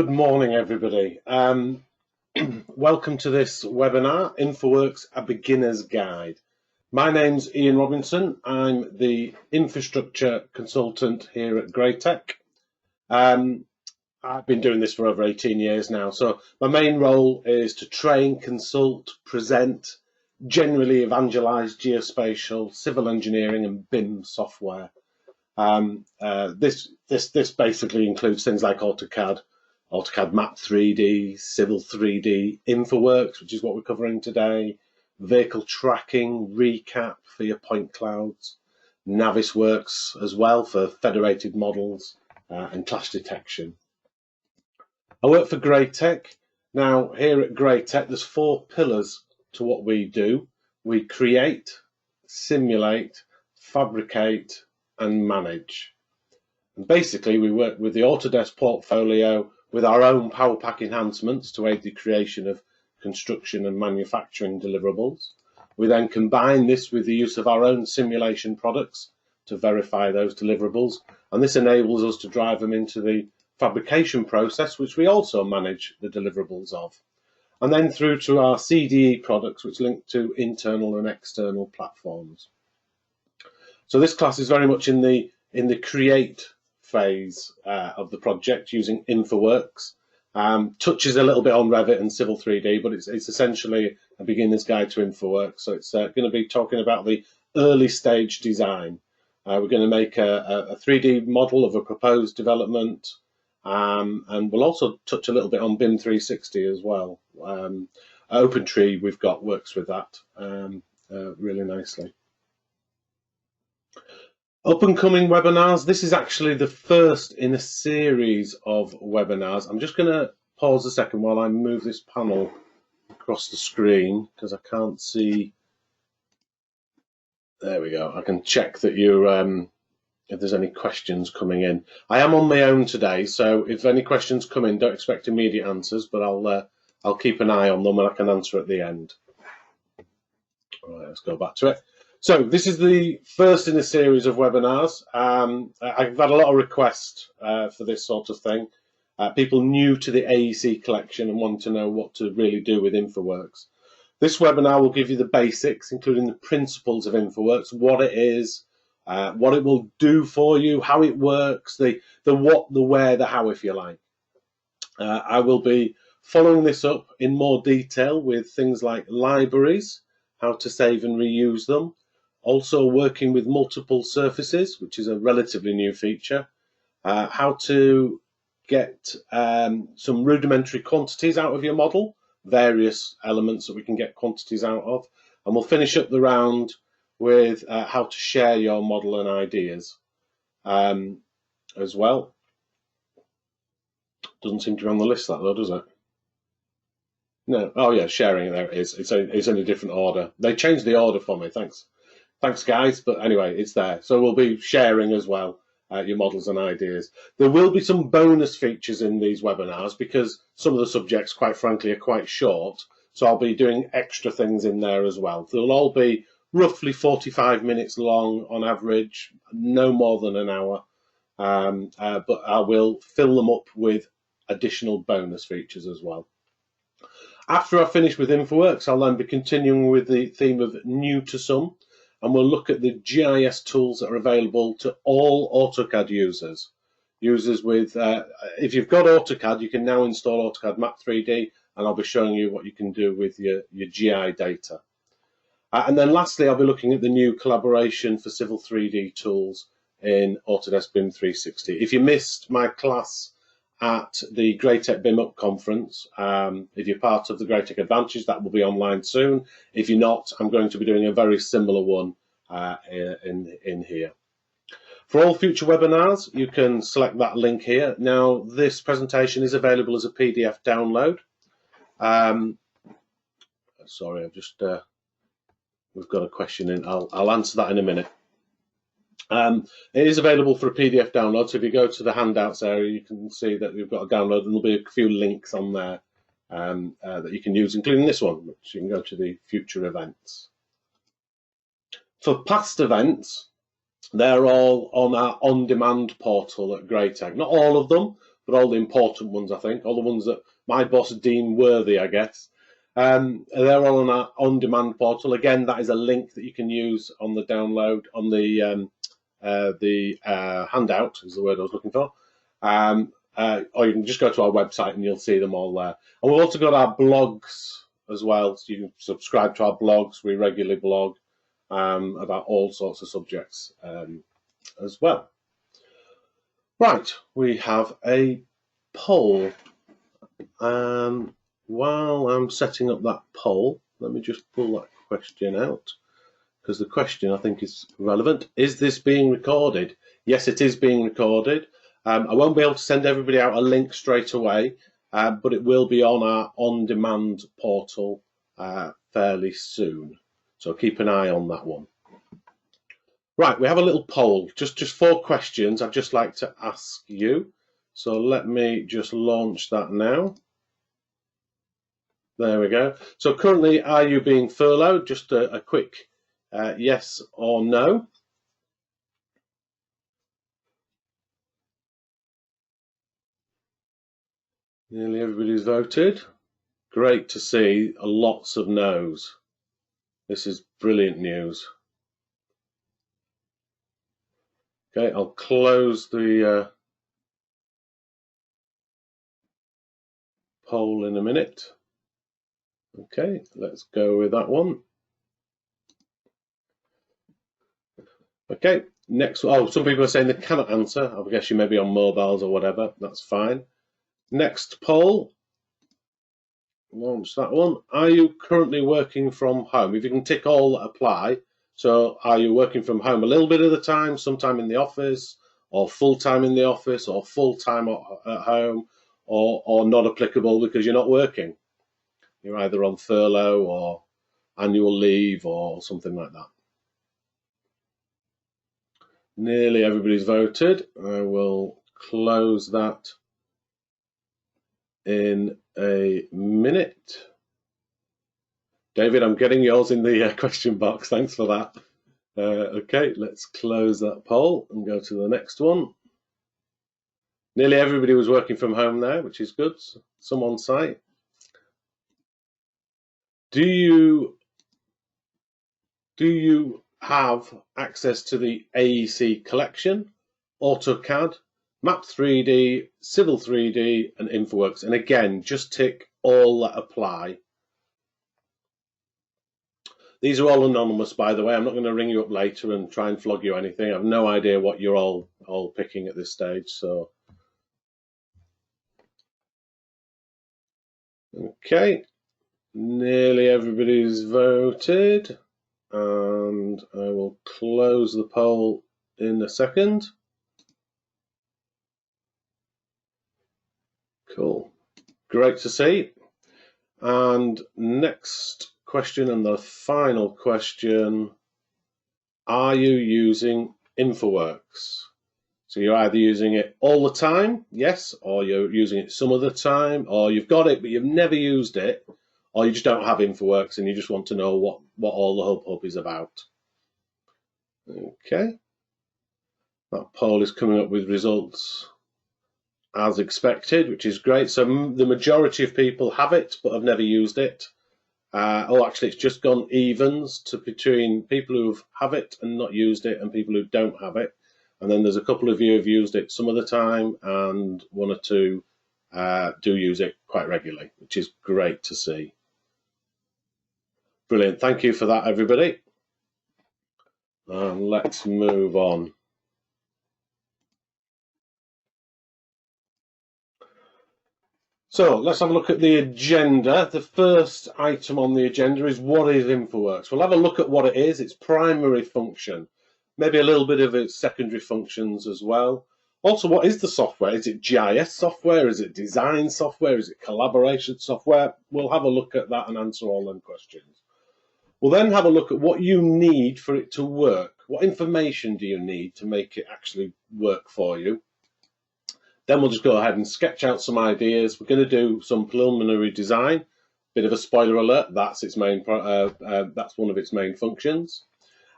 Good morning, everybody. Welcome to this webinar, Infraworks, a Beginner's Guide. My name's Ian Robinson. I'm the infrastructure consultant here at Graitec. I've been doing this for over 18 years now, so my main role is to train, consult, present, generally evangelize geospatial, civil engineering and BIM software. This basically includes things like AutoCAD Map 3D, Civil 3D, Infraworks, which is what we're covering today, vehicle tracking, recap for your point clouds, Navisworks as well for federated models and clash detection. I work for Graitec. Now, here at Graitec, there's 4 pillars to what we do. We create, simulate, fabricate, and manage. And basically, we work with the Autodesk portfolio with our own Power Pack enhancements to aid the creation of construction and manufacturing deliverables. We then combine this with the use of our own simulation products to verify those deliverables, and this enables us to drive them into the fabrication process, which we also manage the deliverables of, and then through to our CDE products, which link to internal and external platforms. So this class is very much in the create phase of the project using Infraworks. Touches a little bit on Revit and Civil 3D, but it's essentially a beginner's guide to Infraworks. So it's going to be talking about the early stage design. We're going to make a 3D model of a proposed development, and we'll also touch a little bit on BIM 360 as well. OpenTree we've got works with that really nicely. Up and coming webinars. This is actually the first in a series of webinars. I'm just going to pause a second while I move this panel across the screen because I can't see. There we go. I can check that you're if there's any questions coming in. I am on my own today, so if any questions come in, don't expect immediate answers, but I'll keep an eye on them and I can answer at the end. All right, let's go back to it. So this is the first in a series of webinars. I've had a lot of requests for this sort of thing. People new to the AEC collection and want to know what to really do with Infraworks. This webinar will give you the basics, including the principles of Infraworks, what it is, what it will do for you, how it works, the what, the where, the how, if you like. I will be following this up in more detail with things like libraries, how to save and reuse them, also working with multiple surfaces, which is a relatively new feature, how to get some rudimentary quantities out of your model, various elements that we can get quantities out of, and we'll finish up the round with how to share your model and ideas as well. Doesn't seem to be on the list that though, does it? No. Oh yeah, sharing, there it is. It's in a different order. They changed the order for me. Thanks, guys. But anyway, it's there. So we'll be sharing as well your models and ideas. There will be some bonus features in these webinars because some of the subjects, quite frankly, are quite short. So I'll be doing extra things in there as well. They'll all be roughly 45 minutes long on average, no more than an hour. But I will fill them up with additional bonus features as well. After I finish with Infraworks, I'll then be continuing with the theme of new to some, and we'll look at the GIS tools that are available to all AutoCAD users. Users with, if you've got AutoCAD, you can now install AutoCAD Map 3D, and I'll be showing you what you can do with your GI data. And then lastly, I'll be looking at the new collaboration for Civil 3D tools in Autodesk BIM 360. If you missed my class at the Graitec BIM Up conference, if you're part of the Graitec Advantage, that will be online soon. If you're not, I'm going to be doing a very similar one in here. For all future webinars, you can select that link here. Now, this presentation is available as a PDF download. Sorry, I've just we've got a question in. I'll answer that in a minute. It is available for a PDF download, so if you go to the handouts area, you can see that we've got a download, and there'll be a few links on there that you can use, including this one, which you can go to the future events. For past events, they're all on our on-demand portal at Graitec. Not all of them, but all the important ones, I think, all the ones that my boss deemed worthy, I guess. They're all on our on-demand portal. Again, that is a link that you can use on the download, on the handout is the word I was looking for. Or you can just go to our website and you'll see them all there. And we've also got our blogs as well, so you can subscribe to our blogs. We regularly blog about all sorts of subjects as well. Right, we have a poll. While I'm setting up that poll, let me just pull that question out, because the question I think is relevant. Is this being recorded? Yes, it is being recorded. I won't be able to send everybody out a link straight away, but it will be on our on-demand portal fairly soon. So keep an eye on that one. Right, we have a little poll, just 4 questions I'd just like to ask you. So let me just launch that now. There we go. So currently, are you being furloughed? Just a quick yes or no. Nearly everybody's voted. Great to see lots of no's. This is brilliant news. Okay, I'll close the poll in a minute. Okay, let's go with that one. Okay, next. Oh, some people are saying they cannot answer. I guess you may be on mobiles or whatever. That's fine. Next poll. Launch that one. Are you currently working from home? If you can tick all that apply. So are you working from home a little bit of the time, sometime in the office, or full-time in the office, or full-time at home, or not applicable because you're not working? You're either on furlough or annual leave or something like that. Nearly everybody's voted. I will close that in a minute. David, I'm getting yours in the question box. Thanks for that. Okay, let's close that poll and go to the next one. Nearly everybody was working from home there, which is good. Some on site. Do you have access to the AEC collection, AutoCAD, Map 3D, Civil 3D, and Infraworks? And again, just tick all that apply. These are all anonymous, by the way. I'm not going to ring you up later and try and flog you anything. I have no idea what you're all picking at this stage. So, okay, nearly everybody's voted, and I will close the poll in a second. Cool, great to see. And next question, and the final question, are you using Infraworks? So you're either using it all the time, yes, or you're using it some of the time, or you've got it but you've never used it, or you just don't have Infraworks and you just want to know what all the hub is about. Okay, that poll is coming up with results as expected, which is great. So the majority of people have it but have never used it. Oh, actually, it's just gone evens between people who have it and not used it and people who don't have it. And then there's a couple of you who've used it some of the time, and 1 or 2 do use it quite regularly, which is great to see. Brilliant. Thank you for that, everybody. And let's move on. So let's have a look at the agenda. The first item on the agenda is what is Infraworks. We'll have a look at what it is, its primary function, maybe a little bit of its secondary functions as well. Also, what is the software? Is it GIS software? Is it design software? Is it collaboration software? We'll have a look at that and answer all them questions. We'll then have a look at what you need for it to work. What information do you need to make it actually work for you? Then we'll just go ahead and sketch out some ideas. We're going to do some preliminary design. Bit of a spoiler alert, that's its main. That's one of its main functions.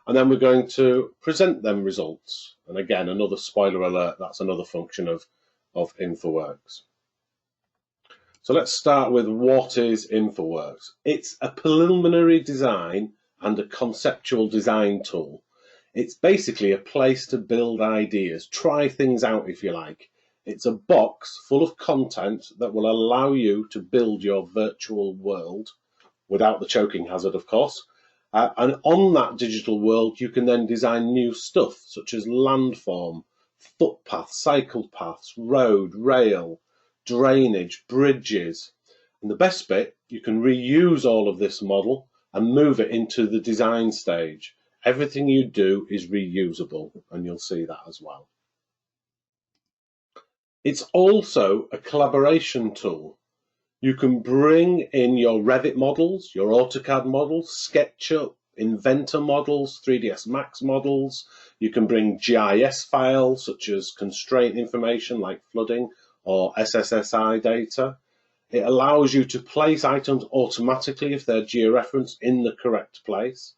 And then we're going to present them results. And again, another spoiler alert, that's another function of of Infraworks. So let's start with what is Infraworks. It's a preliminary design and a conceptual design tool. It's basically a place to build ideas, try things out if you like. It's a box full of content that will allow you to build your virtual world without the choking hazard, of course. And on that digital world, you can then design new stuff such as landform, footpaths, cycle paths, road, rail, drainage, bridges. And the best bit, you can reuse all of this model and move it into the design stage. Everything you do is reusable, and you'll see that as well. It's also a collaboration tool. You can bring in your Revit models, your AutoCAD models, SketchUp, Inventor models, 3ds Max models. You can bring GIS files such as constraint information like flooding or SSSI data. It allows you to place items automatically if they're georeferenced in the correct place,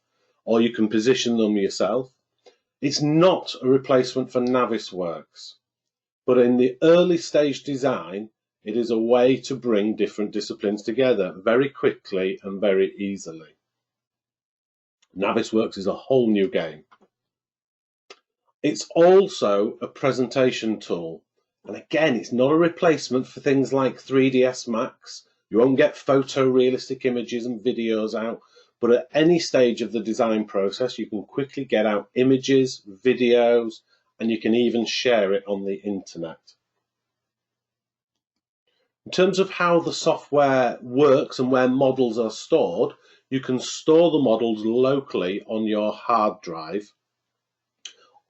or you can position them yourself. It's not a replacement for Navisworks, but in the early stage design, it is a way to bring different disciplines together very quickly and very easily. Navisworks is a whole new game. It's also a presentation tool. And again, it's not a replacement for things like 3ds Max. You won't get photorealistic images and videos out, but at any stage of the design process, you can quickly get out images, videos, and you can even share it on the internet. In terms of how the software works and where models are stored, you can store the models locally on your hard drive,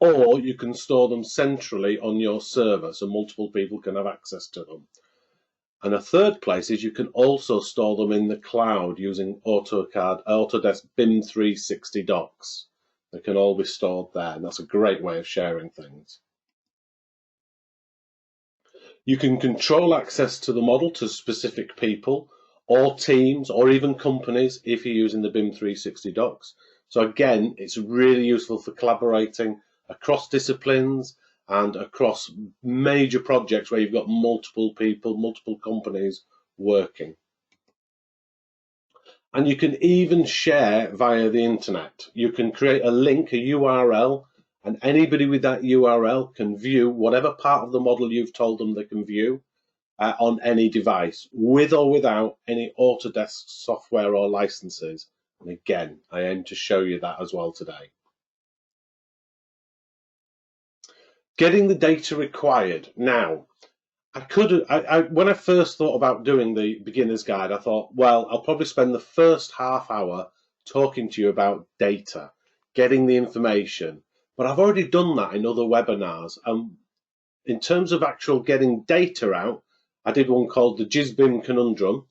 or you can store them centrally on your server so multiple people can have access to them. And a third place is you can also store them in the cloud using Autodesk BIM 360 docs. They can all be stored there, and that's a great way of sharing things. You can control access to the model to specific people or teams or even companies if you're using the BIM 360 docs. So again, it's really useful for collaborating across disciplines and across major projects where you've got multiple people, multiple companies working. And you can even share via the internet. You can create a link, a URL, and anybody with that URL can view whatever part of the model you've told them they can view on any device, with or without any Autodesk software or licenses. And again, I aim to show you that as well today. Getting the data required. Now, when I first thought about doing the beginner's guide, I thought, well, I'll probably spend the first half hour talking to you about data, getting the information. But I've already done that in other webinars. In terms of actual getting data out, I did one called the JISBIM Conundrum.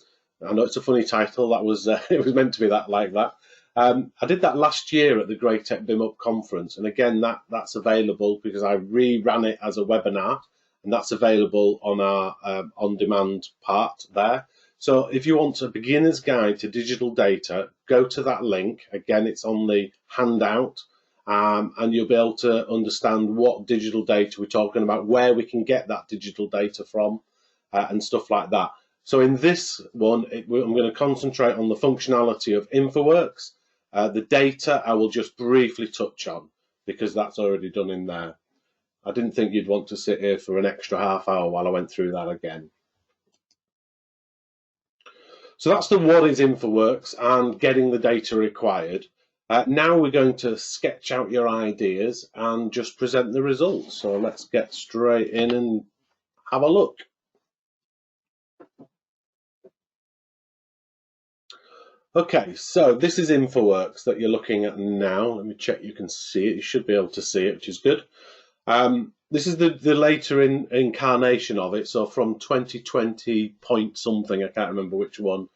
I know it's a funny title. That was it was meant to be like that. I did that last year at the Graitec BIM Up conference, and again, that's available because I reran it as a webinar, and that's available on our on-demand part there. So if you want a beginner's guide to digital data, go to that link. Again, it's on the handout, and you'll be able to understand what digital data we're talking about, where we can get that digital data from, and stuff like that. So in this one, I'm going to concentrate on the functionality of Infraworks. The data I will just briefly touch on because that's already done in there. I didn't think you'd want to sit here for an extra half hour while I went through that again. So that's the what is Infraworks and getting the data required. Now we're going to sketch out your ideas and just present the results. So let's get straight in and have a look. Okay, so this is Infraworks that you're looking at now. Let me check you can see it. You should be able to see it, which is good. This is the later incarnation of it. So from 2020 point something, I can't remember which one,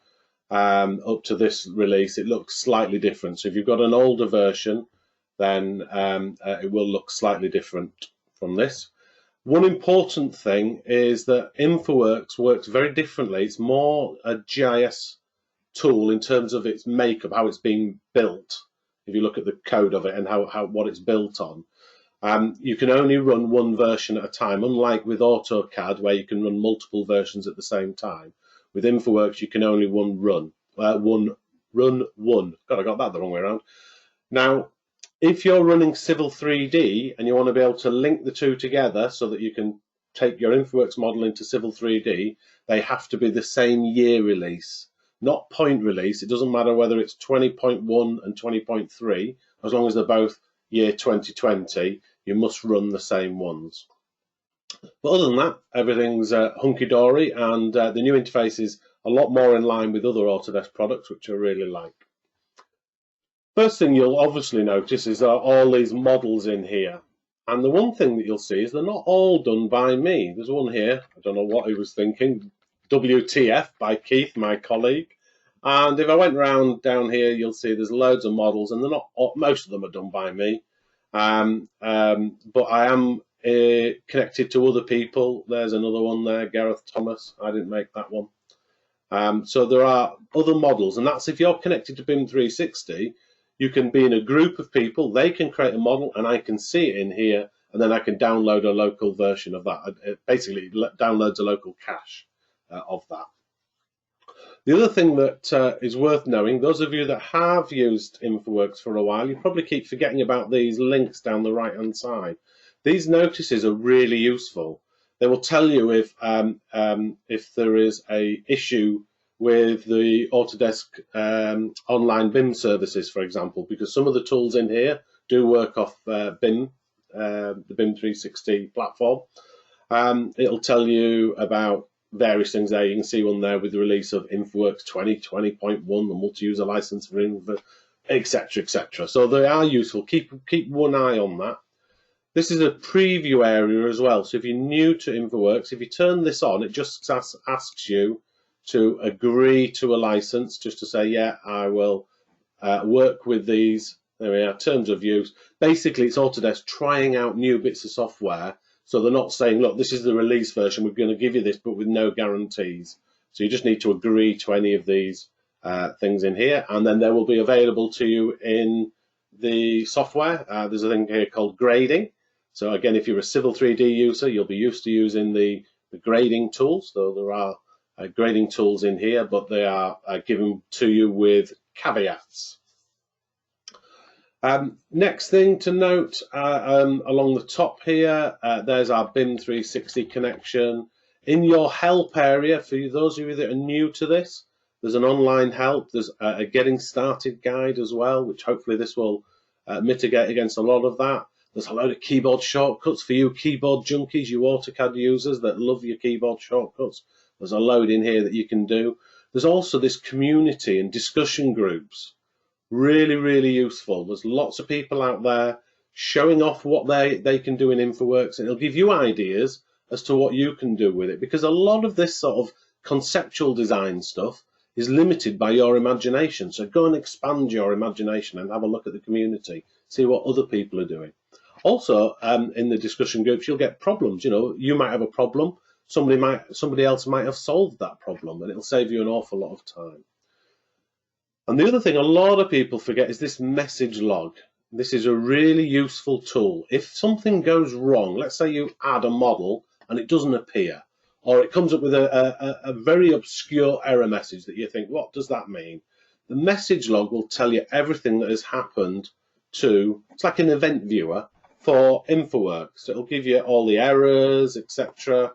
up to this release, it looks slightly different. So if you've got an older version, then it will look slightly different from this. One important thing is that Infraworks works very differently. It's more a GIS tool in terms of its makeup, how it's being built. If you look at the code of it and what it's built on, You can only run one version at a time, unlike with AutoCAD where you can run multiple versions at the same time. With Infraworks, you can only run one. God, I got that the wrong way around. Now, if you're running Civil 3D and you want to be able to link the two together so that you can take your Infraworks model into Civil 3D, they have to be the same year release, not point release. It doesn't matter whether it's 20.1 and 20.3, as long as they're both year 2020, you must run the same ones. But other than that, everything's hunky-dory, and the new interface is a lot more in line with other Autodesk products, which I really like. First thing you'll obviously notice is all these models in here. And the one thing that you'll see is they're not all done by me. There's one here, I don't know what he was thinking, WTF by Keith, my colleague. And if I went around down here, you'll see there's loads of models, and they're not, most of them are done by me. But I am connected to other people. There's another one there, Gareth Thomas. I didn't make that one. So there are other models, and that's if you're connected to BIM 360, you can be in a group of people, they can create a model, and I can see it in here, and then I can download a local version of that. It basically downloads a local cache of that. The other thing that is worth knowing, those of you that have used Infraworks for a while, you probably keep forgetting about these links down the right-hand side. These notices are really useful. They will tell you if there is an issue with the Autodesk online BIM services, for example, because some of the tools in here do work off BIM, the BIM 360 platform. It'll tell you about various things there. You can see one there with the release of Infraworks 20.1, the multi-user license for Infra, etc., etc. So they are useful. Keep one eye on that. This is a preview area as well. So if you're new to Infraworks, if you turn this on, it just asks you to agree to a license, just to say, yeah, I will work with these. There we are, terms of use. Basically, it's Autodesk trying out new bits of software. So they're not saying, look, this is the release version, we're going to give you this, but with no guarantees. So you just need to agree to any of these things in here, and then they will be available to you in the software. There's a thing here called grading. So again, if you're a Civil 3D user, you'll be used to using the grading tools. So there are grading tools in here, but they are given to you with caveats. Next thing to note, along the top here, there's our BIM 360 connection. In your help area, for those of you that are new to this, there's an online help. There's a getting started guide as well, which hopefully this will mitigate against a lot of that. There's a load of keyboard shortcuts for you keyboard junkies, you AutoCAD users that love your keyboard shortcuts. There's a load in here that you can do. There's also this community and discussion groups. Really, really useful. There's lots of people out there showing off what they can do in Infraworks, and it'll give you ideas as to what you can do with it, because a lot of this sort of conceptual design stuff is limited by your imagination. So go and expand your imagination and have a look at the community, see what other people are doing. Also, in the discussion groups, you'll get problems. You know, you might have a problem. Somebody else might have solved that problem, and it'll save you an awful lot of time. And the other thing a lot of people forget is this message log. This is a really useful tool. If something goes wrong, let's say you add a model and it doesn't appear, or it comes up with a very obscure error message that you think, what does that mean? The message log will tell you everything that has happened to, it's like an event viewer for Infraworks. It'll give you all the errors, etc.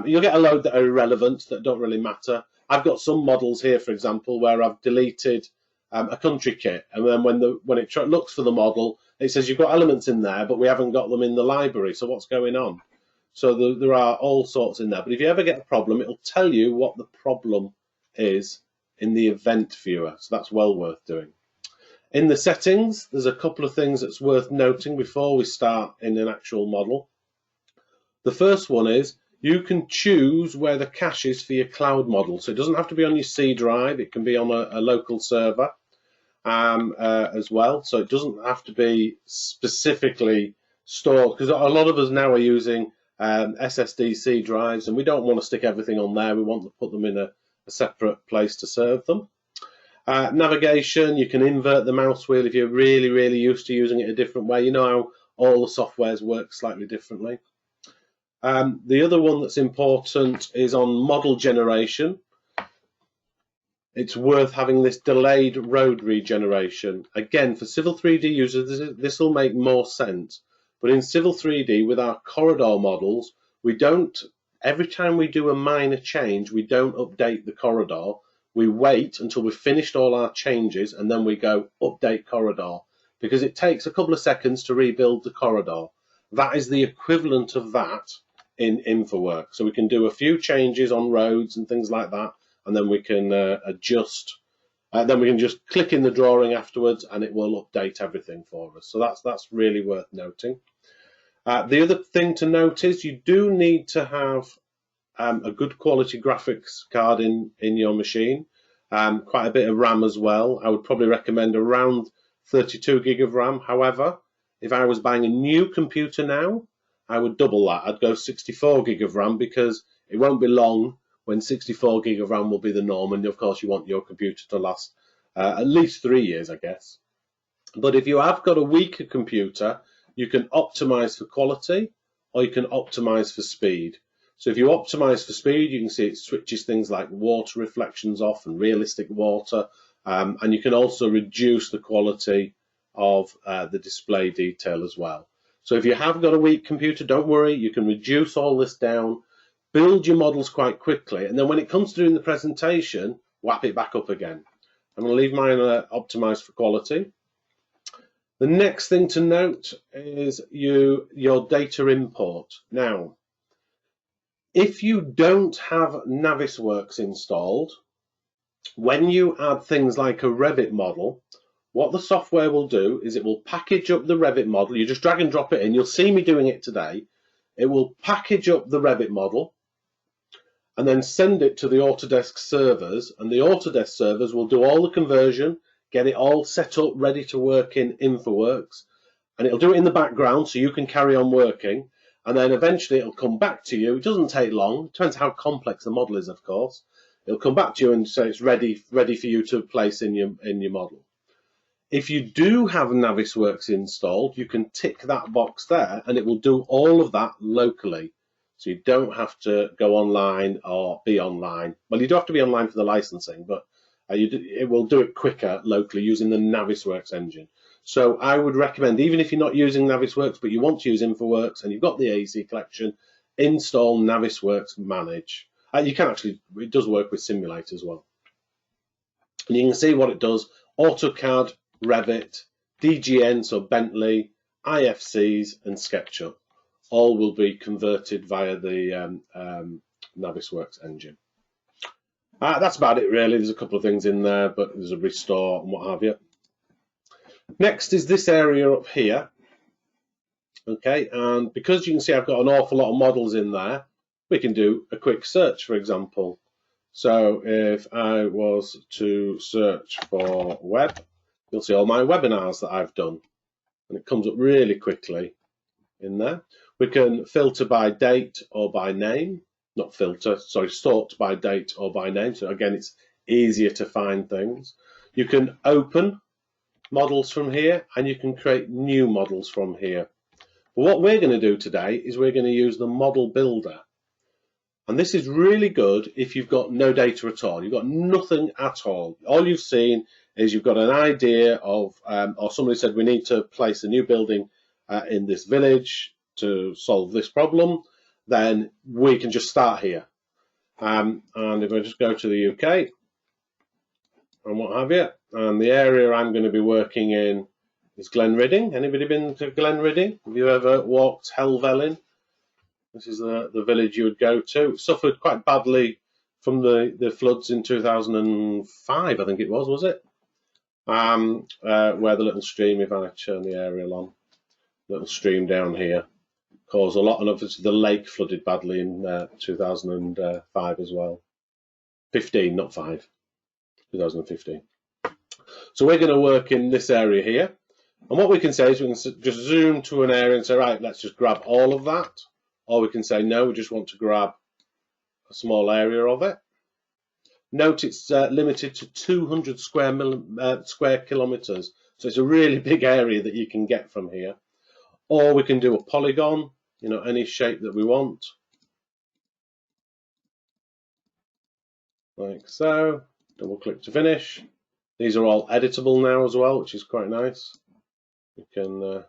You'll get a load that are irrelevant, that don't really matter. I've got some models here, for example, where I've deleted a country kit, and then when it looks for the model, it says you've got elements in there, but we haven't got them in the library. So what's going on? So there are all sorts in there. But if you ever get a problem, it'll tell you what the problem is in the event viewer. So that's well worth doing. In the settings, there's a couple of things that's worth noting before we start in an actual model. The first one is, you can choose where the cache is for your cloud model. So it doesn't have to be on your C drive. It can be on a local server as well. So it doesn't have to be specifically stored, because a lot of us now are using SSD-C drives, and we don't want to stick everything on there. We want to put them in a separate place to serve them. Navigation, you can invert the mouse wheel if you're really, really used to using it a different way. You know how all the softwares work slightly differently. The other one that's important is on model generation. It's worth having this delayed road regeneration. Again, for Civil 3D users, this will make more sense. But in Civil 3D, with our corridor models, we don't, every time we do a minor change, we don't update the corridor. We wait until we've finished all our changes and then we go update corridor, because it takes a couple of seconds to rebuild the corridor. That is the equivalent of that in Infraworks. So we can do a few changes on roads and things like that, and then we can adjust. Then we can just click in the drawing afterwards and it will update everything for us. So that's really worth noting. The other thing to note is you do need to have a good quality graphics card in your machine, quite a bit of RAM as well. I would probably recommend around 32 gig of RAM. However, if I was buying a new computer now, I would double that. I'd go 64 gig of RAM, because it won't be long when 64 gig of RAM will be the norm, and of course you want your computer to last at least 3 years, I guess. But if you have got a weaker computer, you can optimize for quality or you can optimize for speed. So if you optimize for speed, you can see it switches things like water reflections off and realistic water, and you can also reduce the quality of the display detail as well. So if you have got a weak computer, don't worry, you can reduce all this down, build your models quite quickly, and then when it comes to doing the presentation, whap it back up again. I'm going to leave mine optimized for quality. The next thing to note is your data import. Now, if you don't have Navisworks installed, when you add things like a Revit model, what the software will do is it will package up the Revit model. You just drag and drop it in. You'll see me doing it today. It will package up the Revit model and then send it to the Autodesk servers, and the Autodesk servers will do all the conversion, get it all set up, ready to work in Infraworks, and it'll do it in the background so you can carry on working, and then eventually it'll come back to you. It doesn't take long, depends how complex the model is, of course. It'll come back to you and say it's ready for you to place in your model. If you do have Navisworks installed, you can tick that box there and it will do all of that locally. So you don't have to go online or be online. Well, you do have to be online for the licensing, but it will do it quicker locally using the Navisworks engine. So I would recommend, even if you're not using Navisworks, but you want to use Infraworks and you've got the AEC collection, install Navisworks Manage. You can actually, it does work with Simulate as well. And you can see what it does: AutoCAD, Revit, DGN, so Bentley, IFCs and SketchUp. All will be converted via the Navisworks engine. That's about it really. There's a couple of things in there, but there's a restore and what have you. Next is this area up here. Okay, and because you can see I've got an awful lot of models in there, we can do a quick search, for example. So if I was to search for web, you'll see all my webinars that I've done, and it comes up really quickly in there. We can filter by date or by name, not filter, sorry, sort by date or by name. So again, it's easier to find things. You can open models from here and you can create new models from here. But what we're going to do today is we're going to use the model builder. And this is really good if you've got no data at all. You've got nothing at all. All you've seen is you've got an idea of, or somebody said we need to place a new building in this village to solve this problem, then we can just start here. And if I just go to the UK and what have you, and the area I'm going to be working in is Glenridding. Anybody been to Glenridding? Have you ever walked Helvellyn? This is the village you would go to. It suffered quite badly from the floods in 2005, I think it was it? Where the little stream, if I turn the aerial on, little stream down here, caused a lot, and obviously the lake flooded badly in 2005 as well. 15, not 5, 2015. So we're going to work in this area here, and what we can say is we can just zoom to an area and say, right, let's just grab all of that, or we can say no, we just want to grab a small area of it. Note it's limited to 200 square kilometers, so it's a really big area that you can get from here. or we can do a polygon, you know, any shape that we want, like so. Double click to finish. These are all editable now as well, which is quite nice. We can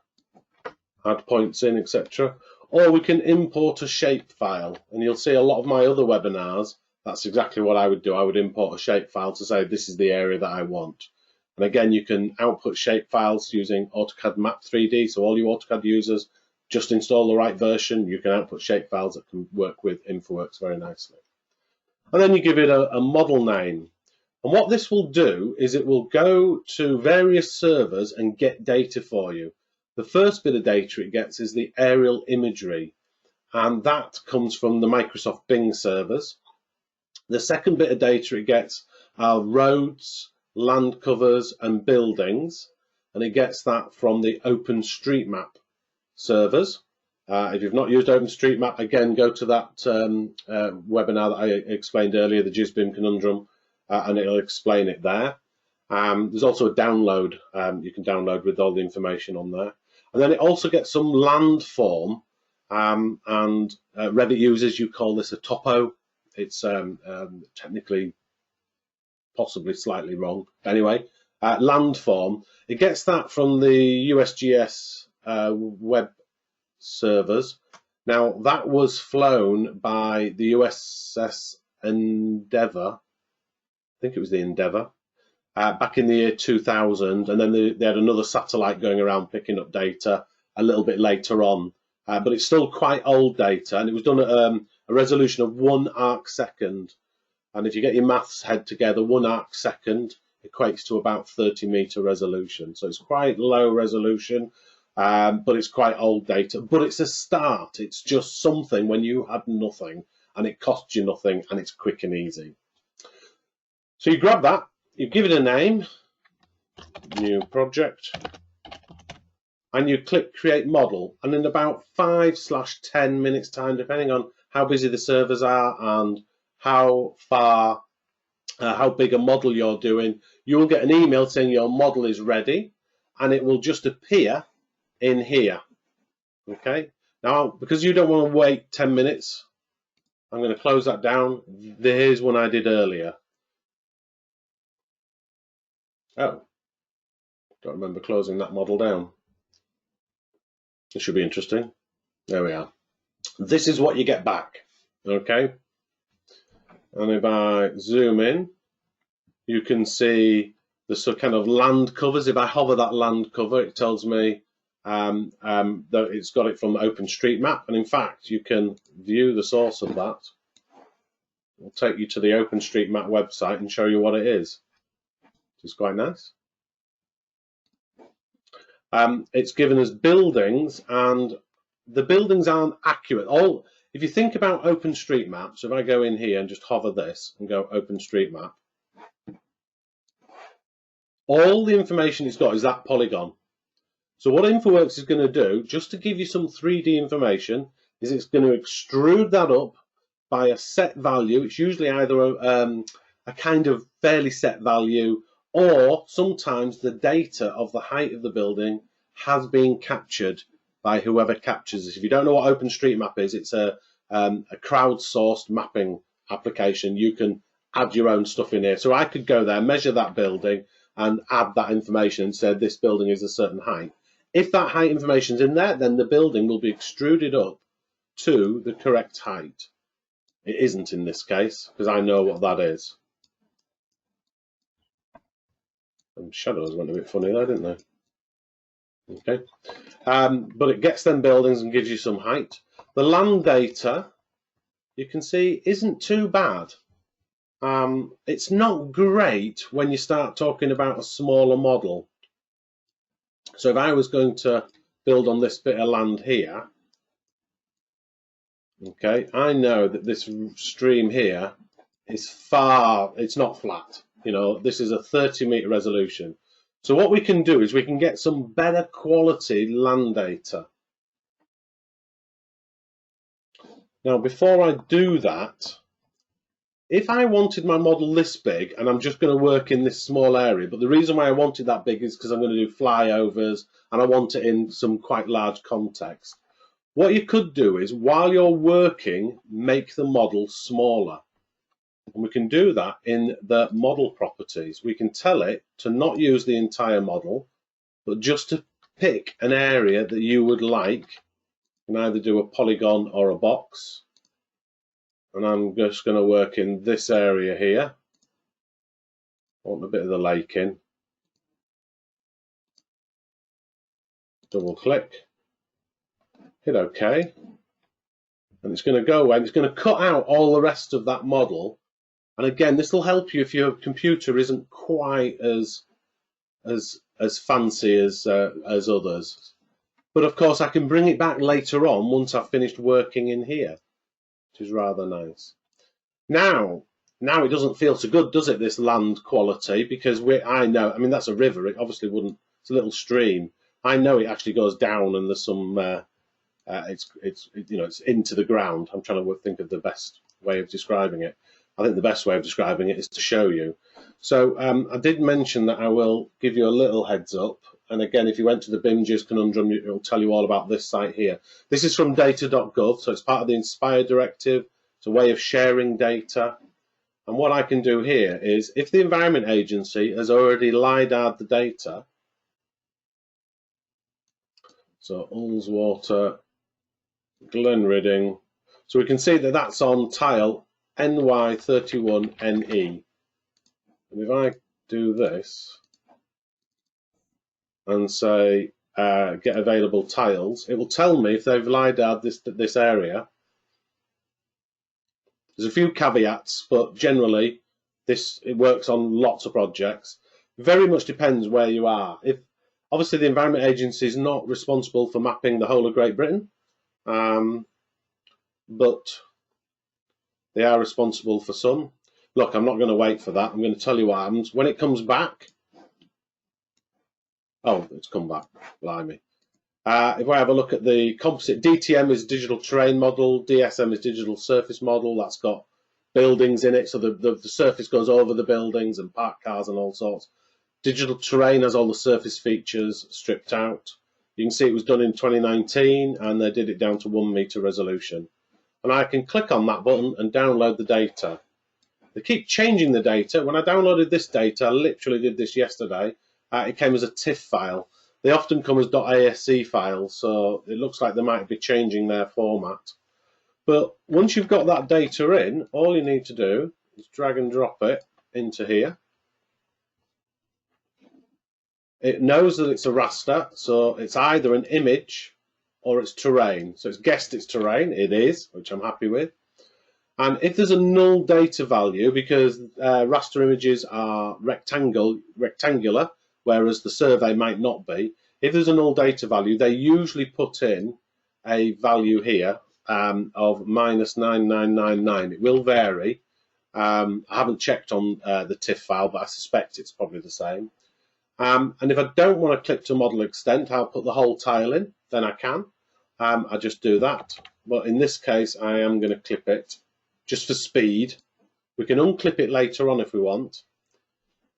add points in, etc. Or we can import a shape file, and you'll see a lot of my other webinars, that's exactly what I would do. I would import a shape file to say this is the area that I want. And again, you can output shape files using AutoCAD Map 3D, so all you AutoCAD users, just install the right version, you can output shape files that can work with Infraworks very nicely. And then you give it a model name. And what this will do is it will go to various servers and get data for you. The first bit of data it gets is the aerial imagery, and that comes from the Microsoft Bing servers. The second bit of data it gets are roads, land covers, and buildings, and it gets that from the OpenStreetMap servers. If you've not used OpenStreetMap, again, go to that webinar that I explained earlier, the GISBIM conundrum, and it'll explain it there. There's also a download you can download with all the information on there. And then it also gets some landform, and Revit users, you call this a topo. It's technically possibly slightly wrong. Anyway, landform, it gets that from the USGS web servers. Now, that was flown by the USS Endeavour, I think it was the Endeavour, back in the year 2000, and then they had another satellite going around picking up data a little bit later on, but it's still quite old data, and it was done at a resolution of 1 arc second, and if you get your maths head together, 1 arc second equates to about 30-meter resolution, so it's quite low resolution, but it's quite old data, but it's a start. It's just something when you had nothing, and it costs you nothing, and it's quick and easy. So you grab that, you give it a name, new project, and you click create model, and in about 5/10 minutes time, depending on how busy the servers are and how big a model you're doing, you will get an email saying your model is ready, and it will just appear in here. Okay, now because you don't want to wait 10 minutes, I'm going to close that down. Here's one I did earlier. Oh, don't remember closing that model down. This should be interesting. There we are. This is what you get back. Okay, and if I zoom in, you can see the sort of kind of land covers. If I hover that land cover, it tells me that it's got it from OpenStreetMap, and in fact, you can view the source of that. It'll take you to the OpenStreetMap website and show you what it is, which is quite nice. It's given us buildings, and the buildings aren't accurate. If you think about OpenStreetMap, so if I go in here and just hover this and go OpenStreetMap, all the information it's got is that polygon. So what Infraworks is going to do, just to give you some 3D information, is it's going to extrude that up by a set value. It's usually either a kind of fairly set value, or sometimes the data of the height of the building has been captured by whoever captures this. If you don't know what OpenStreetMap is, it's a crowdsourced mapping application. You can add your own stuff in here. So I could go there, measure that building, and add that information and say this building is a certain height. If that height information is in there, then the building will be extruded up to the correct height. It isn't in this case, because I know what that is. And shadows went a bit funny there, didn't they? Okay, but it gets them buildings and gives you some height. The land data, you can see, isn't too bad. It's not great when you start talking about a smaller model. So if I was going to build on this bit of land here, okay, I know that this stream here is it's not flat. You know, this is a 30-meter resolution. So what we can do is we can get some better quality land data. Now, before I do that, If I wanted my model this big and I'm just going to work in this small area, but the reason why I want it that big is because I'm going to do flyovers and I want it in some quite large context. What you could do is, while you're working, make the model smaller. And we can do that in the model properties. We can tell it to not use the entire model, but just to pick an area that you would like. You can either do a polygon or a box. And I'm just going to work in this area here. I want a bit of the lake in. Double click. Hit OK. And it's going to go away and it's going to cut out all the rest of that model. And again, this will help you if your computer isn't quite as fancy as others. But of course, I can bring it back later on once I've finished working in here, which is rather nice. Now it doesn't feel so good, does it, this land quality? Because I know, I mean, that's a river. It obviously wouldn't. It's a little stream. I know it actually goes down, and there's some. It's into the ground. I'm trying to think of the best way of describing it. I think the best way of describing it is to show you. So I did mention that I will give you a little heads up. And again, if you went to the BIMGIS conundrum, it will tell you all about this site here. This is from data.gov, so it's part of the Inspire directive. It's a way of sharing data. And what I can do here is, if the Environment Agency has already LiDAR'd the data, so Ullswater, Glenridding, so we can see that that's on tile NY31NE. And if I do this and say get available tiles, it will tell me if they've LiDAR'd this area. There's a few caveats, but generally it works on lots of projects. Very much depends where you are. If obviously the Environment Agency is not responsible for mapping the whole of Great Britain, but they are responsible for some. Look, I'm not going to wait for that. I'm going to tell you what happens when it comes back. Oh, it's come back. Blimey. If I have a look at the composite, DTM is digital terrain model, DSM is digital surface model. That's got buildings in it, so the surface goes over the buildings and parked cars and all sorts. Digital terrain has all the surface features stripped out. You can see it was done in 2019, and they did it down to 1 meter resolution. And I can click on that button and download the data. They keep changing the data. When I downloaded this data, I literally did this yesterday, it came as a TIFF file. They often come as .asc files, so it looks like they might be changing their format. But once you've got that data in, all you need to do is drag and drop it into here. It knows that it's a raster, so it's either an image or it's terrain. So it's guessed it's terrain. It is, which I'm happy with. And if there's a null data value, because raster images are rectangular, whereas the survey might not be, if there's a null data value, they usually put in a value here of -9999. It will vary. I haven't checked on the TIFF file, but I suspect it's probably the same. And if I don't want to click to model extent, I'll put the whole tile in, then I can. I just do that. But in this case, I am going to clip it just for speed. We can unclip it later on if we want.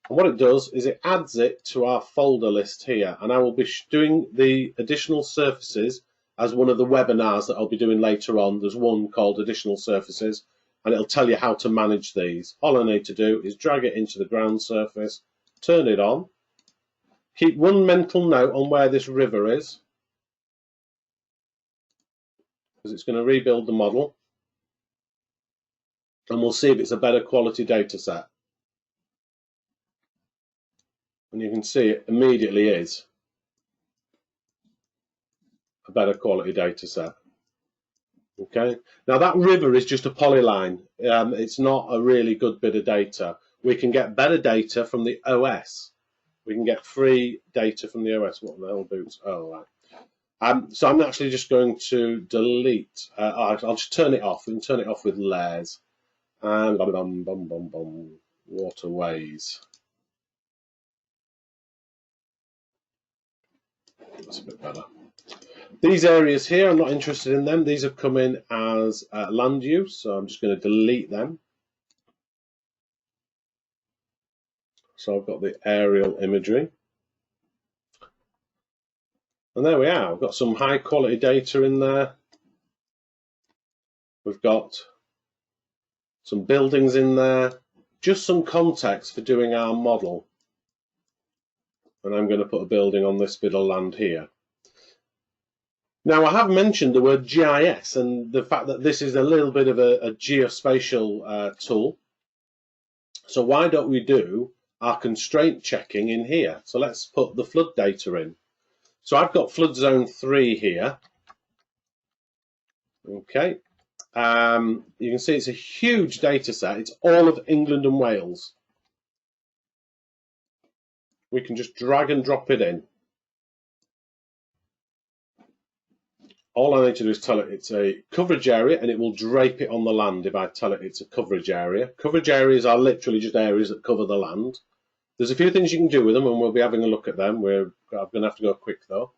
And what it does is it adds it to our folder list here. And I will be doing the additional surfaces as one of the webinars that I'll be doing later on. There's one called Additional Surfaces, and it'll tell you how to manage these. All I need to do is drag it into the ground surface, turn it on. Keep one mental note on where this river is, because it's going to rebuild the model. And we'll see if it's a better quality data set. And you can see it immediately is a better quality data set. Okay, now that river is just a polyline. It's not a really good bit of data. We can get better data from the OS. We can get free data from the OS. What the hell boots? Oh, right. So I'm actually just going to delete. I'll just turn it off. We can turn it off with layers. And waterways. That's a bit better. These areas here, I'm not interested in them. These have come in as land use, so I'm just going to delete them. So I've got the aerial imagery. And there we are. We've got some high quality data in there. We've got some buildings in there. Just some context for doing our model. And I'm going to put a building on this bit of land here. Now, I have mentioned the word GIS and the fact that this is a little bit of a geospatial tool. So why don't we do our constraint checking in here? So let's put the flood data in. So I've got flood zone 3 here. Okay. You can see it's a huge data set. It's all of England and Wales. We can just drag and drop it in. All I need to do is tell it it's a coverage area, and it will drape it on the land if I tell it it's a coverage area. Coverage areas are literally just areas that cover the land. There's a few things you can do with them, and we'll be having a look at them. I'm going to have to go quick though.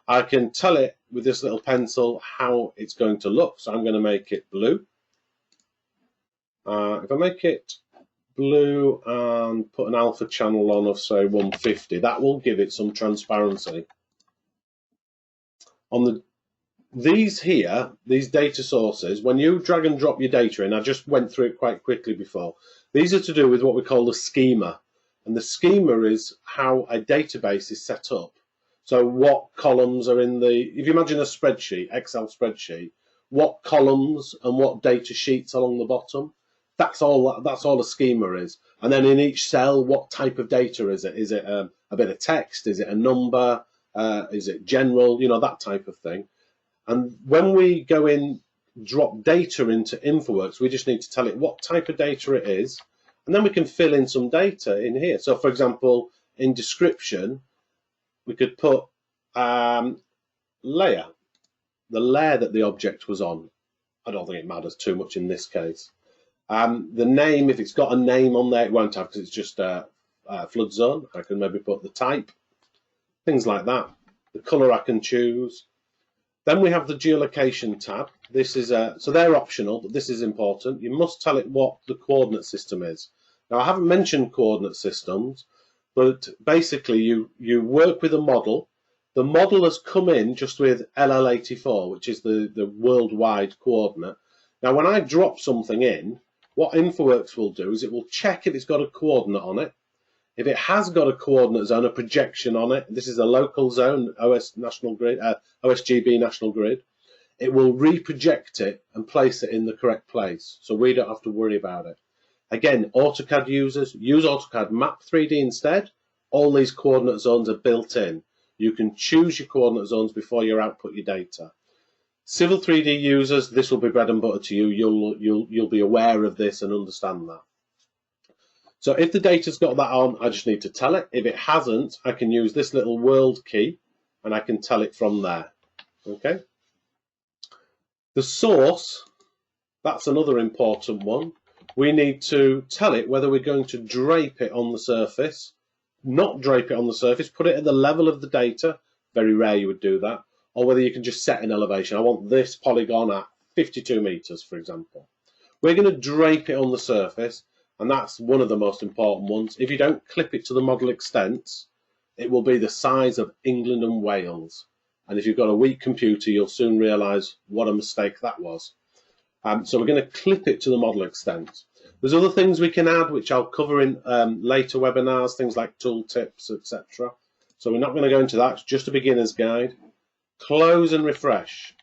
I can tell it with this little pencil how it's going to look. So I'm going to make it blue. If I make it blue and put an alpha channel on of say 150, that will give it some transparency. On these data sources, when you drag and drop your data in, I just went through it quite quickly before. These are to do with what we call the schema. And the schema is how a database is set up. So what columns are in if you imagine a spreadsheet, Excel spreadsheet, what columns and what data sheets along the bottom, that's all a schema is. And then in each cell, what type of data is it? Is it a bit of text? Is it a number? Is it general? You know, that type of thing. And when we go in, drop data into Infraworks, we just need to tell it what type of data it is, and then we can fill in some data in here. So for example, in description, we could put layer, the layer that the object was on. I don't think it matters too much in this case. The name, if it's got a name on there, it won't have because it's just a flood zone. I can maybe put the type, things like that. The color I can choose. Then we have the geolocation tab. This is so they're optional, but this is important. You must tell it what the coordinate system is. Now I haven't mentioned coordinate systems, but basically you work with a model. The model has come in just with LL84, which is the worldwide coordinate. Now when I drop something in, what Infraworks will do is it will check if it's got a coordinate on it. If it has got a coordinate zone, a projection on it, this is a local zone, OSGB National Grid, it will reproject it and place it in the correct place. So we don't have to worry about it. Again, AutoCAD users, use AutoCAD Map 3D instead. All these coordinate zones are built in. You can choose your coordinate zones before you output your data. Civil 3D users, this will be bread and butter to you. You'll be aware of this and understand that. So if the data's got that on, I just need to tell it. If it hasn't, I can use this little world key and I can tell it from there. Okay. The source, that's another important one. We need to tell it whether we're going to drape it on the surface, not drape it on the surface, put it at the level of the data. Very rare you would do that. Or whether you can just set an elevation. I want this polygon at 52 meters, for example. We're going to drape it on the surface. And that's one of the most important ones. If you don't clip it to the model extents, it will be the size of England and Wales. And if you've got a weak computer, you'll soon realise what a mistake that was. So we're going to clip it to the model extent. There's other things we can add, which I'll cover in later webinars, things like tooltips, etc. So we're not going to go into that. It's just a beginner's guide. Close and refresh.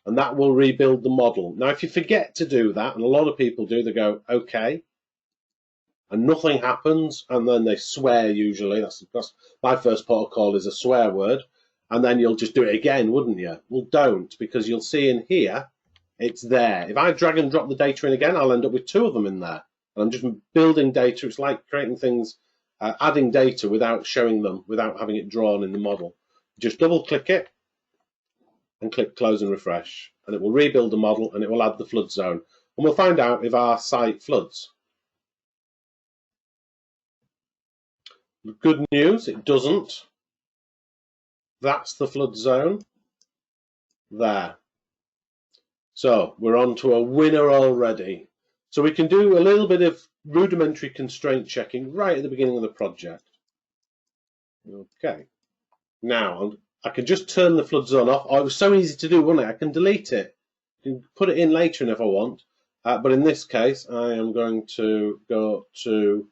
And that will rebuild the model. Now, if you forget to do that, and a lot of people do, they go, OK, and nothing happens, and then they swear usually. That's my first protocol is a swear word, and then you'll just do it again, wouldn't you? Well, don't, because you'll see in here, it's there. If I drag and drop the data in again, I'll end up with 2 of them in there. And I'm just building data. It's like creating things, adding data without showing them, without having it drawn in the model. Just double click it and click close and refresh, and it will rebuild the model and it will add the flood zone. And we'll find out if our site floods. Good news, it doesn't. That's the flood zone there. So we're on to a winner already. So we can do a little bit of rudimentary constraint checking right at the beginning of the project. Okay. Now, I can just turn the flood zone off. Oh, it was so easy to do, wasn't it? I can delete it. I can put it in later if I want. But in this case, I am going to go to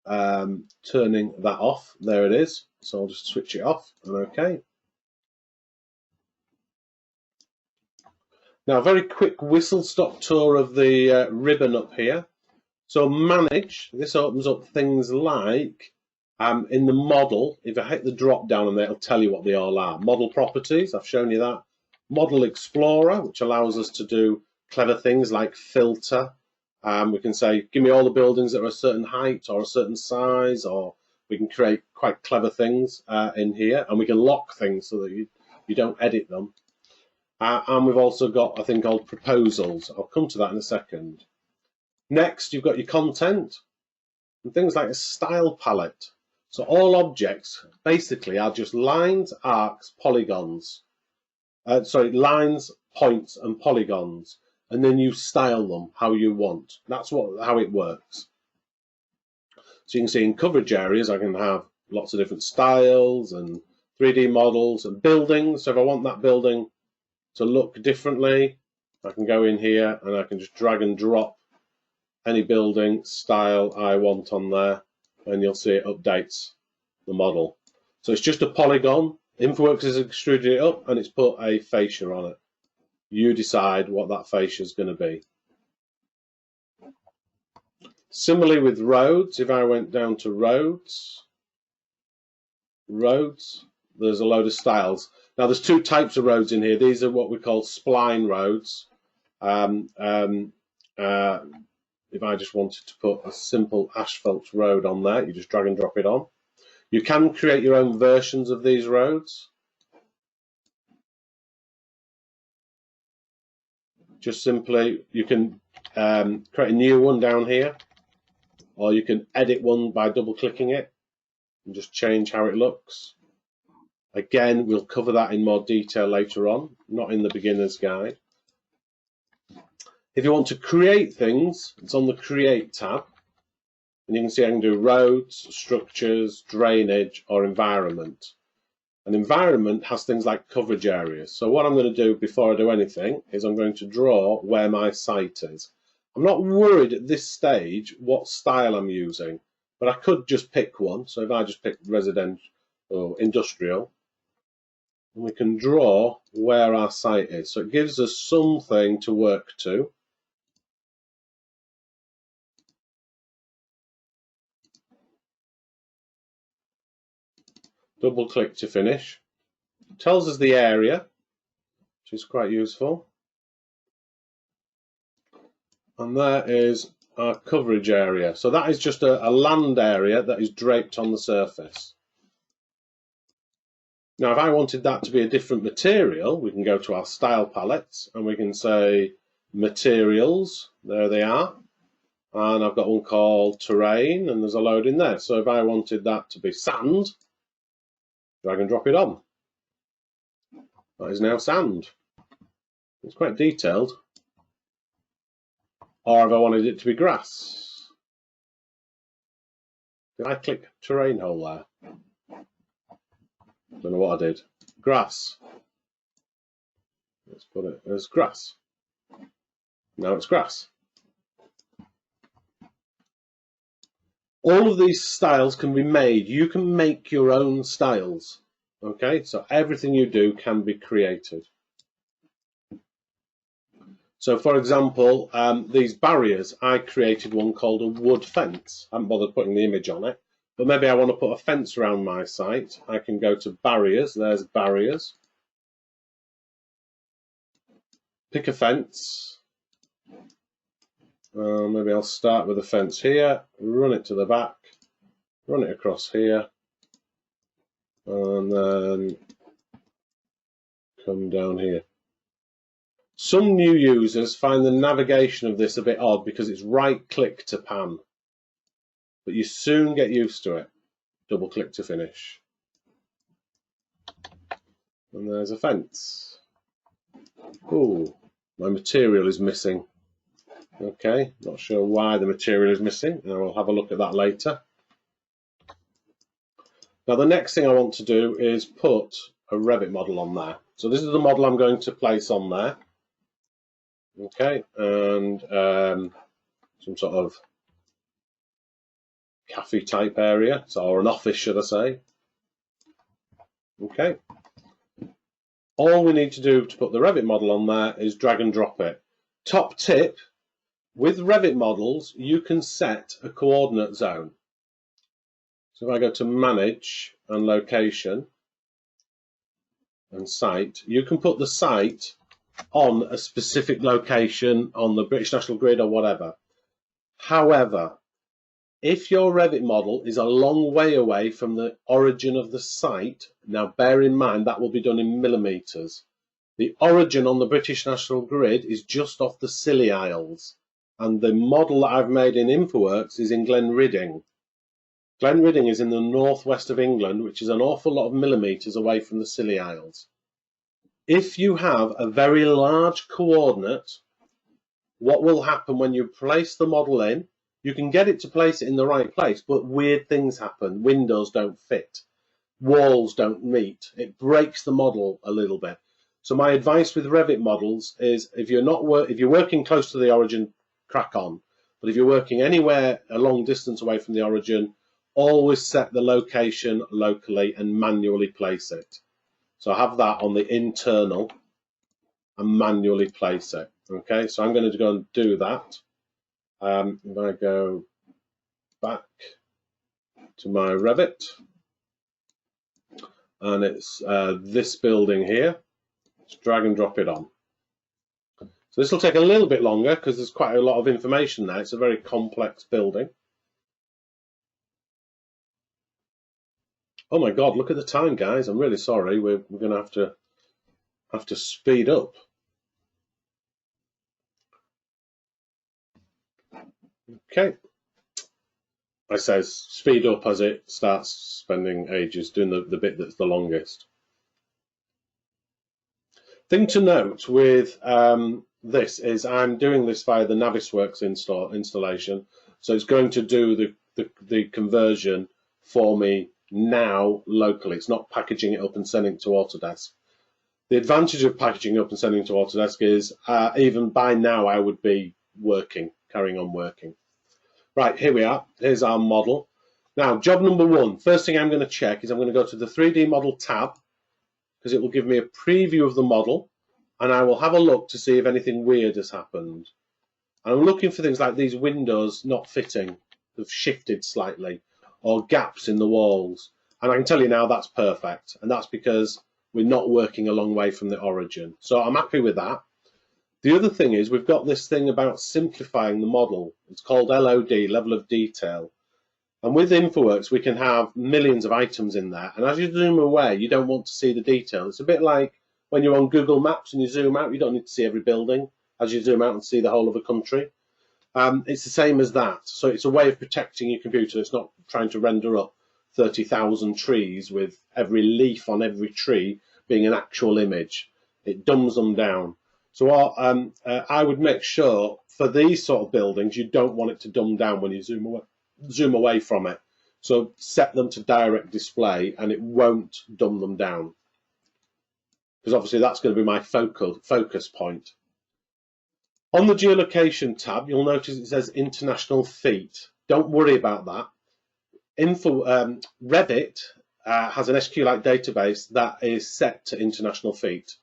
turning that off. There it is. So I'll just switch it off and OK. Now, a very quick whistle-stop tour of the ribbon up here. So manage, this opens up things like in the model, if I hit the drop down on there, it'll tell you what they all are. Model properties, I've shown you that. Model Explorer, which allows us to do clever things like filter. We can say, give me all the buildings that are a certain height or a certain size, or we can create quite clever things in here, and we can lock things so that you don't edit them. And we've also got a thing called proposals. I'll come to that in a second. Next, you've got your content and things like a style palette. So all objects basically are just lines, arcs, polygons. Lines, points, and polygons. And then you style them how you want. That's how it works. So you can see in coverage areas, I can have lots of different styles and 3D models and buildings. So if I want that building to look differently, I can go in here and I can just drag and drop any building style I want on there, and you'll see it updates the model. So it's just a polygon. Infraworks has extruded it up and it's put a fascia on it. You decide what that fascia is going to be. Similarly with roads, if I went down to roads, there's a load of styles. Now there's two types of roads in here. These are what we call spline roads. If I just wanted to put a simple asphalt road on there, you just drag and drop it on. You can create your own versions of these roads. Just simply, you can create a new one down here, or you can edit one by double clicking it and just change how it looks. Again, we'll cover that in more detail later on, not in the beginner's guide. If you want to create things, it's on the Create tab. And you can see I can do roads, structures, drainage, or environment. An environment has things like coverage areas. So what I'm going to do before I do anything is I'm going to draw where my site is. I'm not worried at this stage what style I'm using, but I could just pick one. So if I just pick residential or industrial, we can draw where our site is. So it gives us something to work to. Double click to finish. It tells us the area, which is quite useful. And there is our coverage area. So that is just a land area that is draped on the surface. Now, if I wanted that to be a different material, we can go to our style palettes and we can say materials. There they are. And I've got one called terrain, and there's a load in there. So if I wanted that to be sand, drag and drop it on. That is now sand. It's quite detailed. Or if I wanted it to be grass. Did I click terrain hole there? Don't know what I did. Grass. Let's put it as grass. Now it's grass. All of these styles can be made. You can make your own styles. Okay, so everything you do can be created. So for example, these barriers, I created one called a wood fence. I haven't bothered putting the image on it, but maybe I want to put a fence around my site. I can go to barriers, there's barriers. Pick a fence. Maybe I'll start with a fence here, run it to the back, run it across here, and then come down here. Some new users find the navigation of this a bit odd because it's right-click to pan, but you soon get used to it. Double-click to finish. And there's a fence. Ooh, my material is missing. Okay, not sure why the material is missing, and we'll have a look at that later. Now the next thing I want to do is put a Revit model on there. So this is the model I'm going to place on there. Okay, and some sort of cafe type area, or an office, should I say. Okay. All we need to do to put the Revit model on there is drag and drop it. Top tip, with Revit models, you can set a coordinate zone. So if I go to Manage and Location and Site, you can put the site on a specific location on the British National Grid or whatever. However, if your Revit model is a long way away from the origin of the site, now bear in mind that will be done in millimetres. The origin on the British National Grid is just off the Scilly Isles, and the model that I've made in Infraworks is in Glenridding. Glenridding is in the northwest of England, which is an awful lot of millimetres away from the Scilly Isles. If you have a very large coordinate, what will happen when you place the model in, you can get it to place it in the right place, but weird things happen. Windows don't fit, walls don't meet, it breaks the model a little bit. So my advice with Revit models is if you're working close to the origin, crack on. But if you're working anywhere a long distance away from the origin, always set the location locally and manually place it. So I have that on the internal and manually place it. Okay, so I'm going to go and do that. If I go back to my Revit, and it's this building here, just drag and drop it on. So this will take a little bit longer because there's quite a lot of information there. It's a very complex building. Oh my God, look at the time, guys. I'm really sorry. We're going to have to speed up. Okay. I says speed up as it starts spending ages doing the bit that's the longest. Thing to note with this is I'm doing this via the Navisworks installation, so it's going to do the conversion for me now locally. It's not packaging it up and sending it to Autodesk. The advantage of packaging up and sending it to Autodesk is even by now I would be carrying on working. Right, here we are. Here's our model. Now, job number one. First thing I'm going to check is I'm going to go to the 3D model tab because it will give me a preview of the model, and I will have a look to see if anything weird has happened. And I'm looking for things like these windows not fitting, have shifted slightly, or gaps in the walls. And I can tell you now that's perfect, and that's because we're not working a long way from the origin. So I'm happy with that. The other thing is we've got this thing about simplifying the model. It's called LOD, level of detail. And with Infraworks, we can have millions of items in there. And as you zoom away, you don't want to see the detail. It's a bit like when you're on Google Maps and you zoom out, you don't need to see every building as you zoom out and see the whole of a country. It's the same as that. So it's a way of protecting your computer. It's not trying to render up 30,000 trees with every leaf on every tree being an actual image. It dumbs them down. So I would make sure for these sort of buildings, you don't want it to dumb down when you zoom away from it. So set them to direct display and it won't dumb them down. Because obviously that's going to be my focus point. On the geolocation tab, you'll notice it says international feet. Don't worry about that. Revit has an SQLite database that is set to international feet.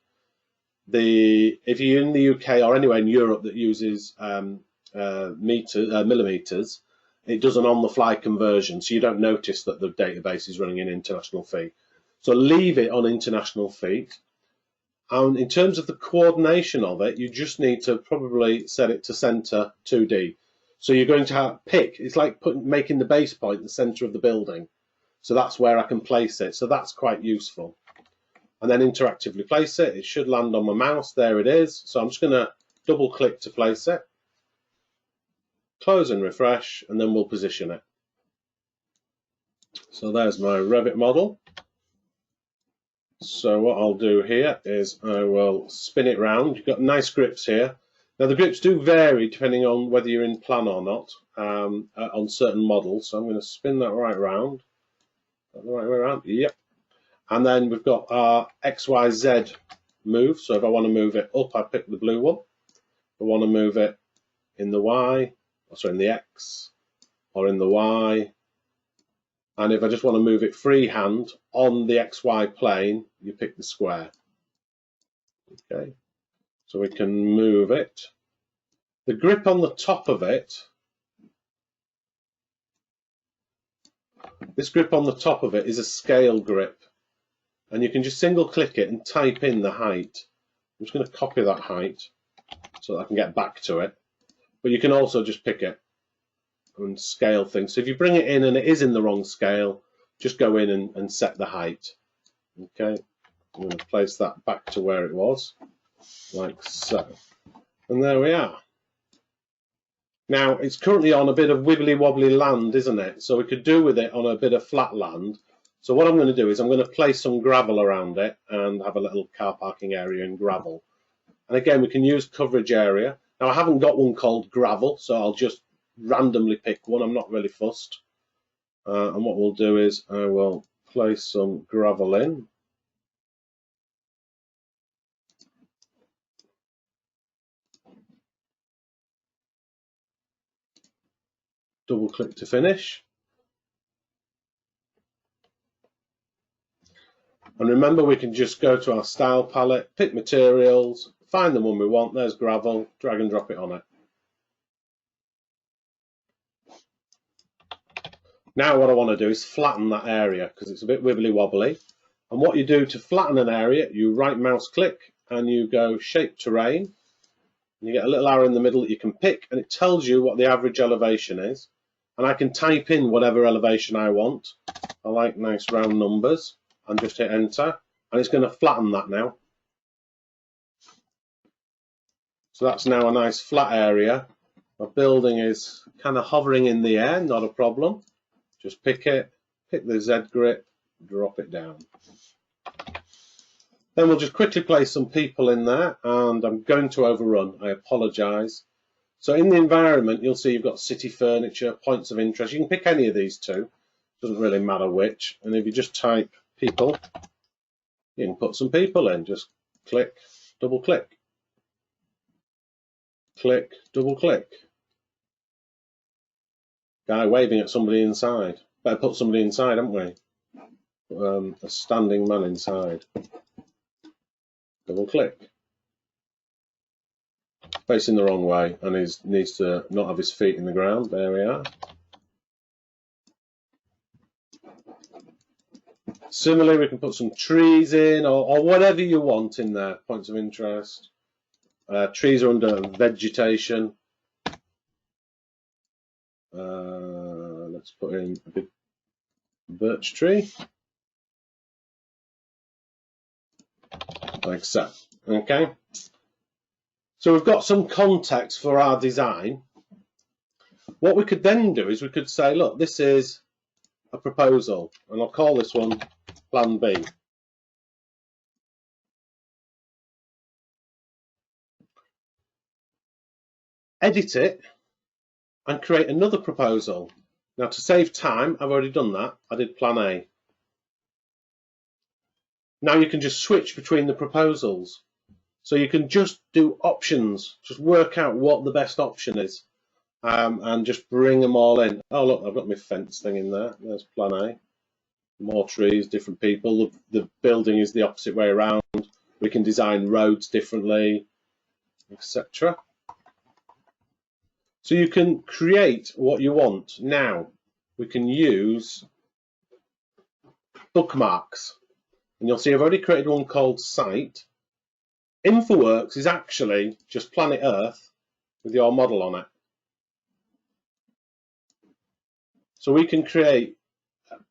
If you're in the UK or anywhere in Europe that uses millimeters, it does an on-the-fly conversion, so you don't notice that the database is running in international feet. So leave it on international feet. And in terms of the coordination of it, you just need to probably set it to center 2D. So you're going to pick, it's like making the base point the center of the building. So that's where I can place it. So that's quite useful. And then interactively place it. It should land on my mouse. There it is. So I'm just going to double click to place it. Close and refresh, and then we'll position it. So there's my Revit model. So what I'll do here is I will spin it round. You've got nice grips here. Now the grips do vary depending on whether you're in plan or not on certain models. So I'm going to spin that right round. The right way around. Yep. And then we've got our XYZ move. So if I want to move it up, I pick the blue one. If I want to move it in the Y, or sorry, in the X, or in the Y. And if I just want to move it freehand on the XY plane, you pick the square. Okay. So we can move it. The grip on the top of it, this grip on the top of it is a scale grip. And you can just single click it and type in the height. I'm just going to copy that height so that I can get back to it. But you can also just pick it and scale things. So if you bring it in and it is in the wrong scale, just go in and set the height. Okay, I'm going to place that back to where it was, like so. And there we are. Now, it's currently on a bit of wibbly wobbly land, isn't it? So we could do with it on a bit of flat land. So what I'm going to do is I'm going to place some gravel around it and have a little car parking area in gravel. And again, we can use coverage area. Now, I haven't got one called gravel, so I'll just randomly pick one. I'm not really fussed. And what we'll do is I will place some gravel in. Double click to finish. And remember, we can just go to our style palette, pick materials, find the one we want. There's gravel, drag and drop it on it. Now what I want to do is flatten that area because it's a bit wibbly wobbly. And what you do to flatten an area, you right mouse click and you go shape terrain. You get a little arrow in the middle that you can pick and it tells you what the average elevation is. And I can type in whatever elevation I want. I like nice round numbers and just hit enter. And it's going to flatten that now. So that's now a nice flat area. My building is kind of hovering in the air, not a problem. Just pick it, pick the Z grip, drop it down. Then we'll just quickly place some people in there, and I'm going to overrun, I apologise. So in the environment, you'll see you've got city furniture, points of interest. You can pick any of these two, doesn't really matter which. And if you just type people, you can put some people in. Just click, double click, click, double click. Guy waving at somebody inside. Better put somebody inside, haven't we? A standing man inside. Double click. Facing the wrong way and he needs to not have his feet in the ground. There we are. Similarly, we can put some trees in or whatever you want in there. Points of interest. Trees are under vegetation. Let's put in a big birch tree, like so. Okay. So we've got some context for our design. What we could then do is we could say, look, this is a proposal, and I'll call this one Plan B. Edit it and create another proposal. Now, to save time, I've already done that. I did Plan A. Now you can just switch between the proposals. So you can just do options, just work out what the best option is, and just bring them all in. Oh, look, I've got my fence thing in there. There's Plan A. More trees, different people. The building is the opposite way around. We can design roads differently, etc. So you can create what you want. Now we can use bookmarks. And you'll see I've already created one called Site. Infraworks is actually just Planet Earth with your model on it. So we can create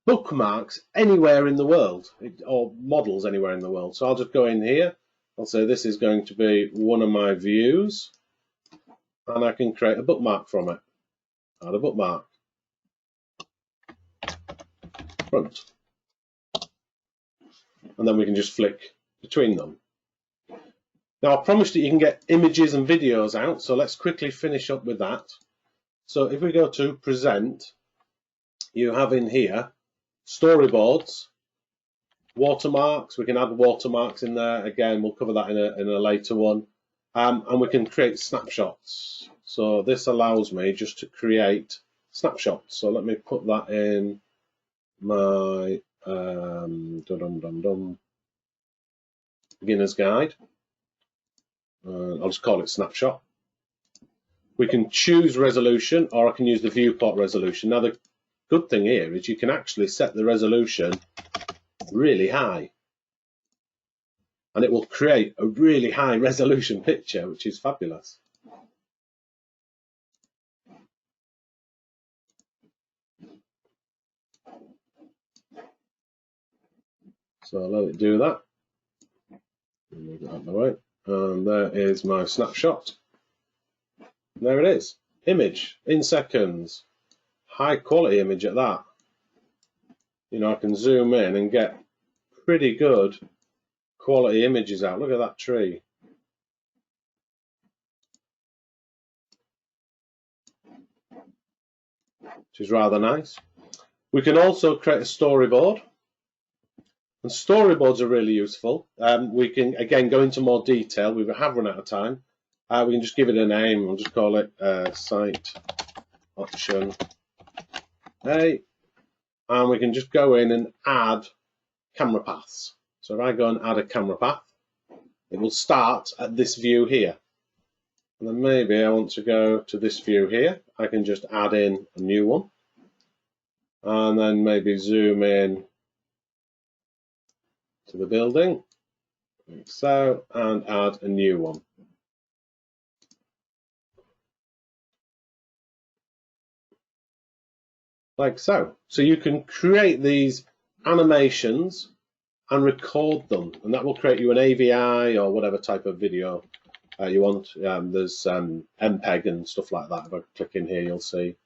bookmarks anywhere in the world, or models anywhere in the world. So I'll just go in here. I'll say this is going to be one of my views. And I can create a bookmark from it. Add a bookmark. Front. And then we can just flick between them. Now I promised that you can get images and videos out, so let's quickly finish up with that. So if we go to present, you have in here storyboards, watermarks. We can add watermarks in there. Again, we'll cover that in a later one. And we can create snapshots. So this allows me just to create snapshots. So let me put that in my beginner's guide. I'll just call it snapshot. We can choose resolution, or I can use the viewport resolution. Now the good thing here is you can actually set the resolution really high, and it will create a really high resolution picture, which is fabulous. So I'll let it do that. Move it out of the way. And there is my snapshot. There it is. Image in seconds. High quality image at that. You know, I can zoom in and get pretty good quality images out. Look at that tree. Which is rather nice. We can also create a storyboard. And storyboards are really useful. We can, again, go into more detail. We have run out of time. We can just give it a name. We'll just call it site option A. And we can just go in and add camera paths. So if I go and add a camera path, it will start at this view here. And then maybe I want to go to this view here. I can just add in a new one. And then maybe zoom in to the building, like so, and add a new one. Like so. So you can create these animations and record them, and that will create you an AVI or whatever type of video you want. There's MPEG and stuff like that. If I click in here, you'll see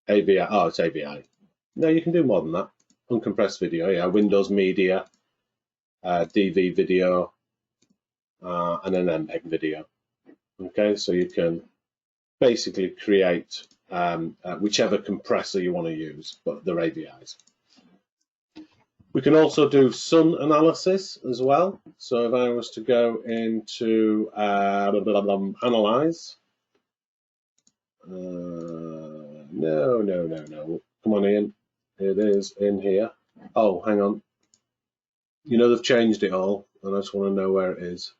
AVI. Oh, it's AVI. No, you can do more than that. Uncompressed video, yeah, Windows Media, DV video, and an MPEG video. Okay, so you can basically create whichever compressor you want to use, but they're AVIs. We can also do sun analysis as well. So if I was to go into analyze, no, come on in. It is in here. Oh, hang on. You know they've changed it all, and I just want to know where it is.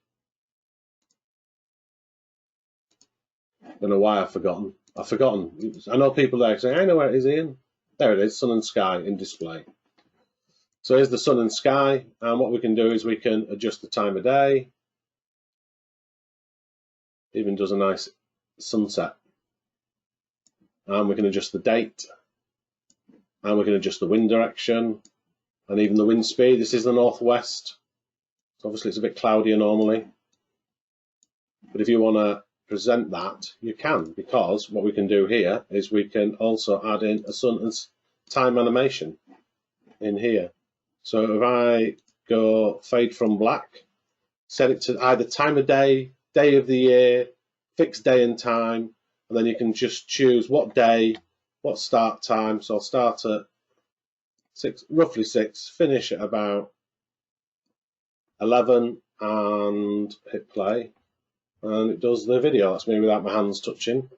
I don't know why I've forgotten. I've forgotten. I know people there saying, I know where it is, Ian. There it is, sun and sky in display. So here's the sun and sky, and what we can do is we can adjust the time of day. Even does a nice sunset. And we can adjust the date. And we can adjust the wind direction. And even the wind speed. This is the northwest. So obviously it's a bit cloudier normally. But if you want to present that, you can, because what we can do here is we can also add in a sun and time animation in here. So if I go fade from black, set it to either time of day, day of the year, fixed day and time, and then you can just choose what day, what start time. So I'll start at 6, roughly 6, finish at about 11, and hit play. And it does the video. That's me without my hands touching.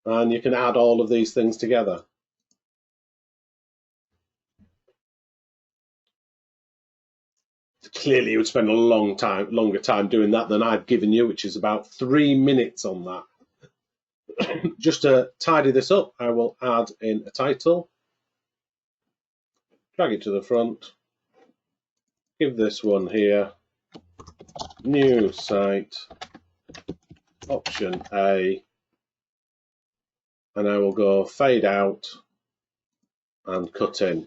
And you can add all of these things together. Clearly you would spend a longer time doing that than I've given you, which is about 3 minutes on that. Just to tidy this up, I will add in a title, drag it to the front, give this one here, new site, option A, and I will go fade out and cut in.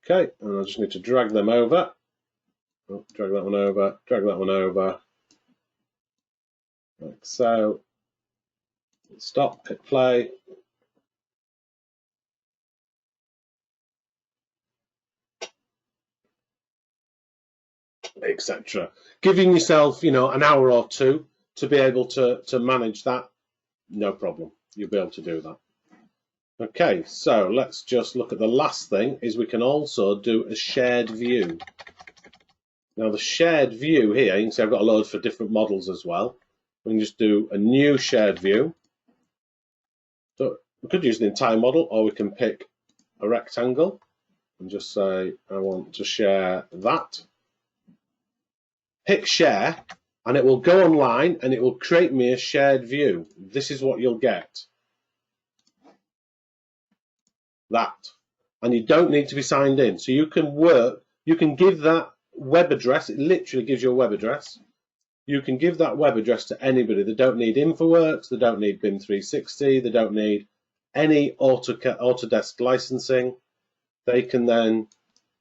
Okay, and I just need to drag them over. Oh, drag that one over, drag that one over, like so. Stop, hit play. etc. Giving yourself, an hour or two to be able to manage that, no problem. You'll be able to do that. Okay, so let's just look at the last thing, is we can also do a shared view. Now the shared view here, you can see I've got a load for different models as well. We can just do a new shared view. So we could use the entire model, or we can pick a rectangle and just say, I want to share that. Hit share, and it will go online and it will create me a shared view. This is what you'll get. That. And you don't need to be signed in. So you can you can give that web address, it literally gives you a web address. You can give that web address to anybody. They don't need Infraworks, they don't need BIM 360, they don't need any Autodesk licensing. They can then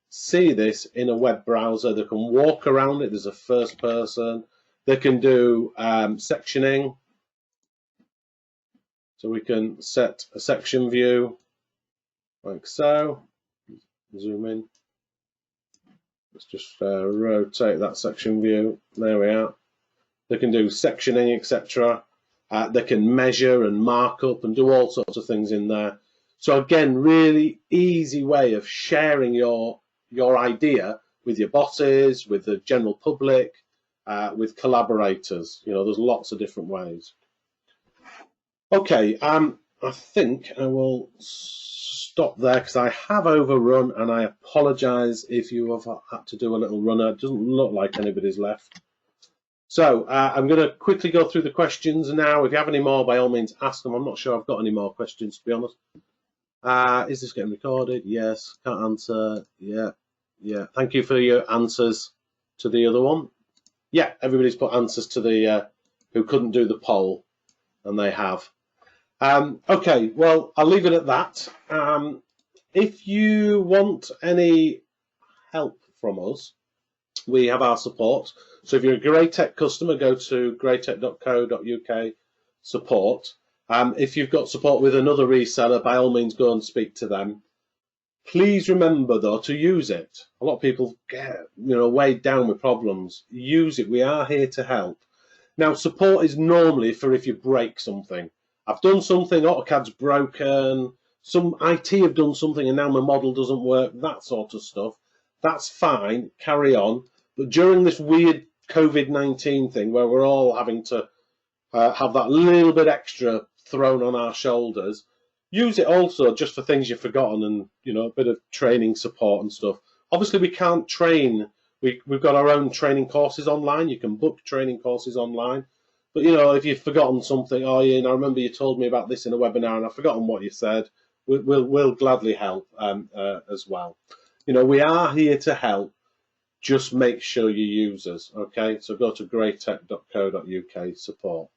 see this in a web browser. They can walk around it. There's a first person. They can do sectioning. So we can set a section view like so. Zoom in. Let's just rotate that section view. There we are. They can do sectioning, etc. They can measure and mark up and do all sorts of things in there. So again, really easy way of sharing your idea with your bosses, with the general public, with collaborators. There's lots of different ways. Okay, I think I will stop there because I have overrun, and I apologise if you have had to do a little runner. It doesn't look like anybody's left. So I'm going to quickly go through the questions now. If you have any more, by all means, ask them. I'm not sure I've got any more questions, to be honest. Is this getting recorded? Yes. Can't answer. Yeah. Thank you for your answers to the other one. Yeah, everybody's put answers to the who couldn't do the poll, and they have. Okay, well, I'll leave it at that. If you want any help from us, we have our support. So if you're a Graitec customer, go to graitec.co.uk support. If you've got support with another reseller, by all means go and speak to them. Please remember though to use it. A lot of people get weighed down with problems. Use it. We are here to help. Now support is normally for if you break something. I've done something, AutoCAD's broken, some IT have done something and now my model doesn't work, that sort of stuff. That's fine, carry on. But during this weird COVID-19 thing where we're all having to have that little bit extra thrown on our shoulders, use it also just for things you've forgotten and, a bit of training support and stuff. Obviously, we can't train. We've got our own training courses online. You can book training courses online. But, if you've forgotten something, oh, Ian, I remember you told me about this in a webinar and I've forgotten what you said, we'll gladly help as well. We are here to help. Just make sure you use us, okay? So go to graitec.co.uk support.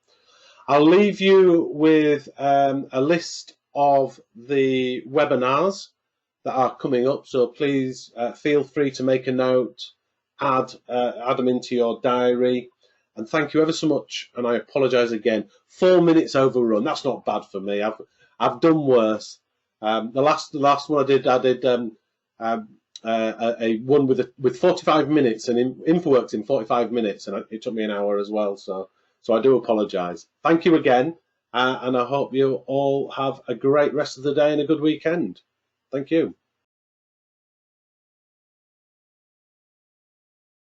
I'll leave you with a list of the webinars that are coming up. So please feel free to make a note, add them into your diary. And thank you ever so much. And I apologise again. 4 minutes overrun. That's not bad for me. I've done worse. The last one I did a one with 45 minutes and Infraworks in 45 minutes, and it took me an hour as well. So I do apologise. Thank you again, and I hope you all have a great rest of the day and a good weekend. Thank you.